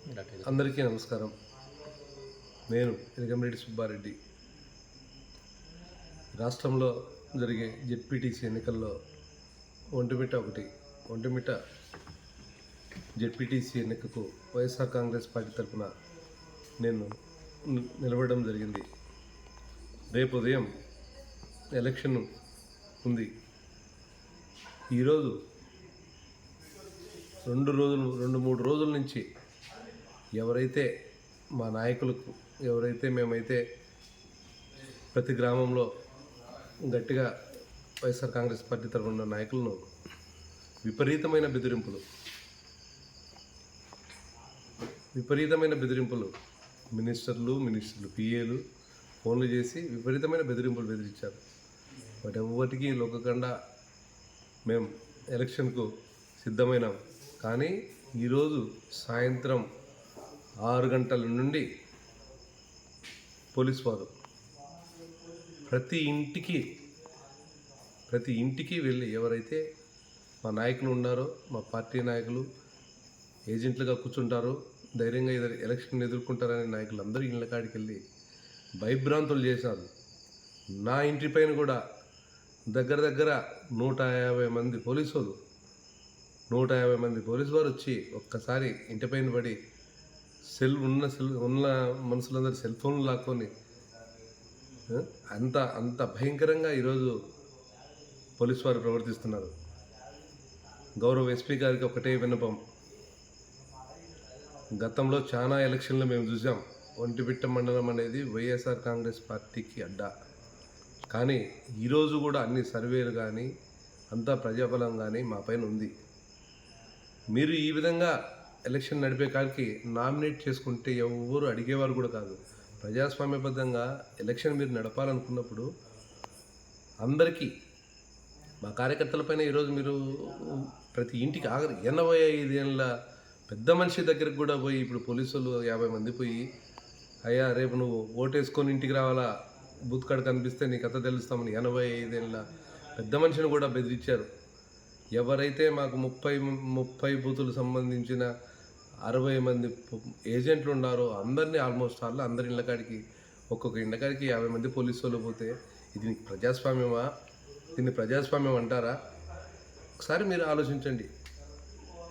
అందరికీ నమస్కారం. నేను ఎలిగంరెడ్డి సుబ్బారెడ్డి. రాష్ట్రంలో జరిగే జెడ్పీటీసీ ఎన్నికల్లో ఒంటిమిట్ట జెడ్పీటీసీ ఎన్నికకు వైఎస్ఆర్ కాంగ్రెస్ పార్టీ తరఫున నేను నిలబడడం జరిగింది. రేపు ఉదయం ఎలక్షన్ ఉంది. ఈరోజు 2-3 రోజుల నుంచి ఎవరైతే మా నాయకులకు మేమైతే ప్రతి గ్రామంలో గట్టిగా వైఎస్ఆర్ కాంగ్రెస్ పార్టీ తరఫున ఉన్న నాయకులను విపరీతమైన బెదిరింపులు మినిస్టర్లు పిఏలు ఫోన్లు చేసి విపరీతమైన బెదిరించారు. వాటి ఎవ్వటికీ లొక్కకుండా మేము ఎలక్షన్కు సిద్ధమైనాం. కానీ ఈరోజు సాయంత్రం 6 గంటల నుండి పోలీసు వారు ప్రతి ఇంటికి వెళ్ళి ఎవరైతే మా నాయకులు ఉన్నారో, మా పార్టీ నాయకులు ఏజెంట్లుగా కూర్చుంటారో, ధైర్యంగా ఎలక్షన్ ఎదుర్కొంటారనే నాయకులు అందరూ ఇళ్ళ కాడికి వెళ్ళి భయభ్రాంతులు చేశారు. నా ఇంటి పైన కూడా దగ్గర 150 మంది పోలీసు వారు వచ్చి ఒక్కసారి ఇంటిపైన పడి ఉన్న మనుషులందరూ సెల్ ఫోన్లు లాక్కొని అంత భయంకరంగా ఈరోజు పోలీసు వారు ప్రవర్తిస్తున్నారు. గౌరవ ఎస్పీ గారికి ఒకటే విన్నపం. గతంలో చాలా ఎలక్షన్లు మేము చూసాం. ఒంటిమిట్ట మండలం అనేది వైఎస్ఆర్ కాంగ్రెస్ పార్టీకి అడ్డా. కానీ ఈరోజు కూడా అన్ని సర్వేలు కానీ అంతా ప్రజాబలం కానీ మా పైన ఉంది. మీరు ఈ విధంగా ఎలక్షన్ నడిపే కాడికి నామినేట్ చేసుకుంటే ఎవరు అడిగేవారు కూడా కాదు. ప్రజాస్వామ్యబద్ధంగా ఎలక్షన్ మీరు నడపాలనుకున్నప్పుడు అందరికీ మా కార్యకర్తలపైన ఈరోజు మీరు ప్రతి ఇంటికి 85 ఏళ్ళ పెద్ద మనిషి దగ్గరికి కూడా పోయి, ఇప్పుడు పోలీసులు 50 మంది పోయి, అయ్యా రేపు నువ్వు ఓటేసుకొని ఇంటికి రావాలా, బూత్ కాడ కనిపిస్తే నీ కథ తెలుస్తామని 85 ఏళ్ళ పెద్ద మనిషిని కూడా బెదిరించారు. ఎవరైతే మాకు 30 బూతులు సంబంధించిన 60 మంది ఏజెంట్లు ఉన్నారో అందరినీ ఆల్మోస్ట్ అందరి ఇళ్ళకాడికి ఒక్కొక్క ఇళ్ళకాడికి 50 మంది పోలీసు వాళ్ళు పోతే ఇది ప్రజాస్వామ్యమా? దీన్ని ప్రజాస్వామ్యం అంటారా? ఒకసారి మీరు ఆలోచించండి.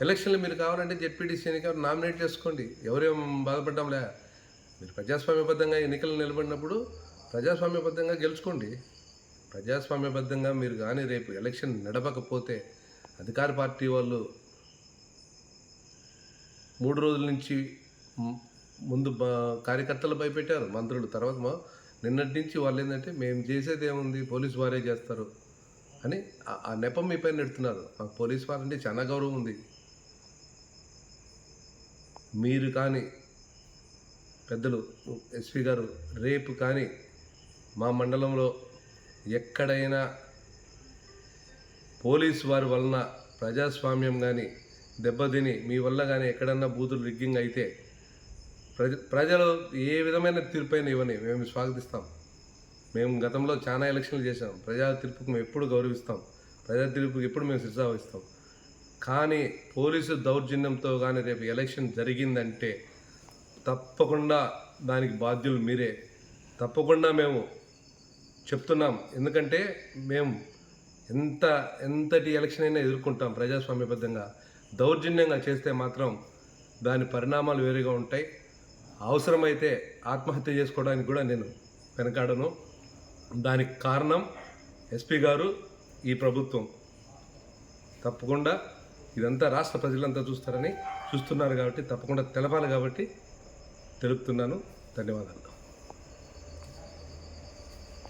ఎలక్షన్లు మీరు కావాలంటే జెడ్పీటీసీ ఎన్నిక నామినేట్ చేసుకోండి. ఎవరేం బాధపడ్డంలే. మీరు ప్రజాస్వామ్యబద్ధంగా ఎన్నికలు నిలబడినప్పుడు ప్రజాస్వామ్యబద్ధంగా గెలుచుకోండి. ప్రజాస్వామ్యబద్ధంగా మీరు కానీ రేపు ఎలక్షన్ నడపకపోతే అధికార పార్టీ వాళ్ళు 3 రోజుల నుంచి ముందు కార్యకర్తలు భయపెట్టారు, మంత్రులు. తర్వాత నిన్నటి నుంచి వాళ్ళు ఏంటంటే మేము చేసేది ఏముంది, పోలీసు వారే చేస్తారు అని ఆ నెపం మీ పైన నెడుతున్నారు. మాకు పోలీసు వారంటే చాలా గౌరవం ఉంది. మీరు కానీ పెద్దలు ఎస్పీ గారు రేపు కానీ మా మండలంలో ఎక్కడైనా పోలీసు వారి వలన ప్రజాస్వామ్యం కానీ దెబ్బతిని మీ వల్ల కానీ ఎక్కడన్నా బూతులు రిగ్గింగ్ అయితే ప్రజలు ఏ విధమైన తీర్పైనా ఇవ్వని మేము స్వాగతిస్తాం. మేము గతంలో చాలా ఎలక్షన్లు చేసాం. ప్రజా తీర్పుకు మేము ఎప్పుడు గౌరవిస్తాం. ప్రజా తీర్పుకి ఎప్పుడు మేము శిక్షావహిస్తాం. కానీ పోలీసు దౌర్జన్యంతో కానీ రేపు ఎలక్షన్ జరిగిందంటే తప్పకుండా దానికి బాధ్యులు మీరే. తప్పకుండా మేము చెప్తున్నాం. ఎందుకంటే మేము ఎంతటి ఎలక్షన్ అయినా ఎదుర్కొంటాం ప్రజాస్వామ్యబద్ధంగా. దౌర్జన్యంగా చేస్తే మాత్రం దాని పరిణామాలు వేరుగా ఉంటాయి. అవసరమైతే ఆత్మహత్య చేసుకోవడానికి కూడా నేను వెనకాడను. దానికి కారణం ఎస్పీ గారు, ఈ ప్రభుత్వం. తప్పకుండా ఇదంతా రాష్ట్ర ప్రజలంతా చూస్తున్నారు కాబట్టి తప్పకుండా తెలపాలి కాబట్టి తెలుపుతున్నాను. ధన్యవాదాలు.